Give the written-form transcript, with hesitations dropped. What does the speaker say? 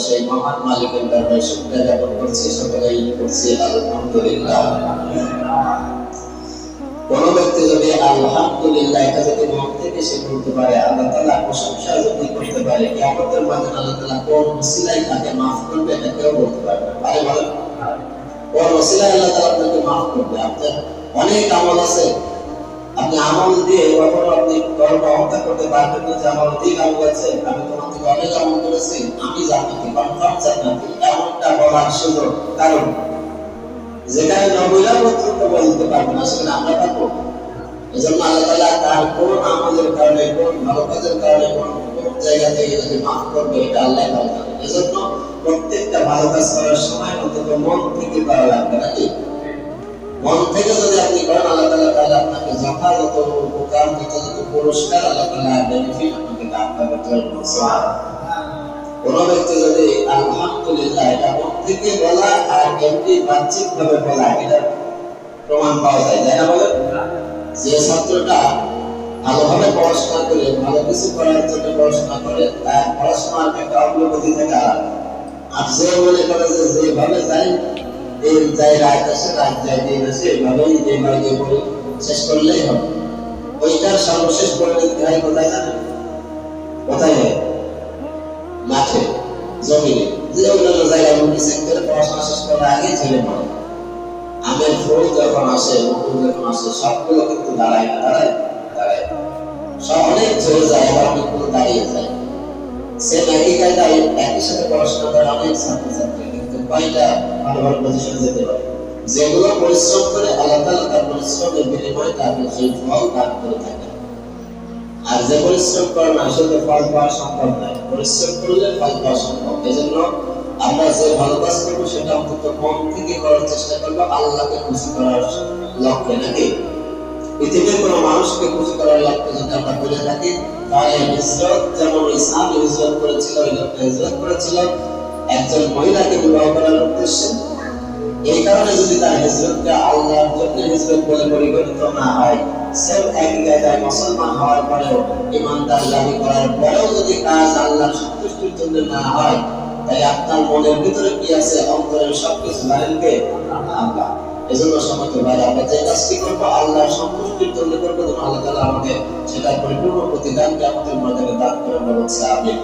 সেই মহান মালিকের দরবারে শুকরিয়া জ্ঞাপন করছি, সকলেই করছি আলহামদুলিল্লাহ। কোন ব্যক্তি যদি আলহামদুলিল্লাহ এটা যদি মন থেকে সে বলতে পারে, আল্লাহ তাআলা প্রশংসা যদি করতে পারে, কিয়ামতের মাঠে আল্লাহ তাআলা কোন ওসিলায় তাকে maaf করবে এটা কেউ বলতে পারবে না। আরে বলেন, কোন ওসিলায় আল্লাহ তাআলা আপনাকে maaf করবে? আপনার অনেক আমল আছে, আপনি আমল দিয়ে কখনো আপনি অহংকার করতে পারবেন না যে আমার অধিক আমল আছে, আমি তোমার থেকে অনেক আমল করেছি, আমি জান্নাতি, কনফার্ম জান্নাতি, এমনটা বলার সুযোগ কারণ যেখানে নবীরা পর্যন্ত বলতে পারবে না, সেখানে আমরা পারবো? এজন্য আল্লাহ তাআলা তার কোন আমলের কারণে, কোন ভালো কাজের কারণে, কোন জায়গা থেকে যদি মাফ করবে এটা আল্লাহ ভালো জানে। এজন্য প্রত্যেকটা ভালো কাজ করার সময় অন্তত মন থেকে করা লাগবে, নাকি? মন থেকে যদি আপনি করেন, আল্লাহ তাআলা তাহলে আপনাকে যথাযথ উপকার, যথাযথ পুরস্কার আল্লাহ তাআলা বেনিফিট আপনাকে দান করবেন। কোন ব্যক্তি যদি আলহামদুলিল্লাহ এটা মন থেকে বলা আর এমনি বাহ্যিক ভাবে বলা, এটা প্রমাণ পাওয়া যায়, তাই না? বলেন, যে ছাত্রটা ভালোভাবে পড়াশোনা করে, ভালো কিছু করার জন্য পড়াশোনা করে, তার পড়াশোনার একটা অগ্রগতি থাকে আলাদা। আর যে মনে করে যে যেভাবে যায় দিন যায় রাত আসে, রাত যায় দিন আসে, এইভাবেই যেভাবে পড়ে শেষ করলেই হবে, ওইটার সর্বশেষ পরিণতি হয় কোথায় জানেন? কোথায় হয়? মাঠে, জমিনে, যে অন্যান্য জায়গায় মুখে সেক্টরে পড়াশোনা শেষ করার আগে ছেলে পড়ে। আমের ফুল যখন আসে, মুকুল যখন আসে, সবগুলো কিন্তু দাঁড়ায় না, দাঁড়ায় দাঁড়ায় সব অনেক ঝরে যায়, আবার অনেকগুলো দাঁড়িয়ে যায়। সেম একই কায়দায় একই সাথে পড়াশোনা করে অনেক ছাত্রছাত্রী কিন্তু কয়টা ভালো ভালো পজিশনে যেতে পারে? যেগুলো পরিশ্রম করে আল্লাহ তাআলা তার পরিশ্রমের বিনিময়ে তাকে সেই ফল দান করে থাকে। আর যে পরিশ্রম করে না, সে তো ফল পাওয়া সম্ভব নয়, পরিশ্রম করলে ফল পাওয়া সম্ভব। এজন্য আমরা যে ভালো কাজ করবো সেটা অন্তত মন থেকে করার চেষ্টা করবো, আল্লাহকে খুশি করার লক্ষ্যে, নাকি? পৃথিবীর কোন মানুষকে খুশি করার লক্ষ্যে যদি আমরা করে থাকি, তাহলে হিজরত যেমন ইসলাম হিজরত করেছিল, ওই লোকটা হিজরত করেছিল একজন মহিলাকে বিবাহ করার উদ্দেশ্যে। এই কারণে যদি তার হিজরতটা আল্লাহর জন্য হিজরত বলে পরিগণিত না হয়, সেম একই কায়দায় মুসলমান হওয়ার পরেও, ইমানদার দাবি করার পরেও যদি কাজ আল্লাহর সন্তুষ্টির জন্য না হয়, তাই আপনার মনের ভিতরে কি আছে, অন্তরের সবকিছু জানেন কে? আল্লাহ। এজন্য সমস্ত ভাই আমরা যে কাজটি করবো আল্লাহর সন্তুষ্টির জন্য করবো, আল্লাহ তাআলা আমাদের সেটার পরিপূর্ণ প্রতিদান কিয়ামতের ময়দানে দান করে বলছে আমিন।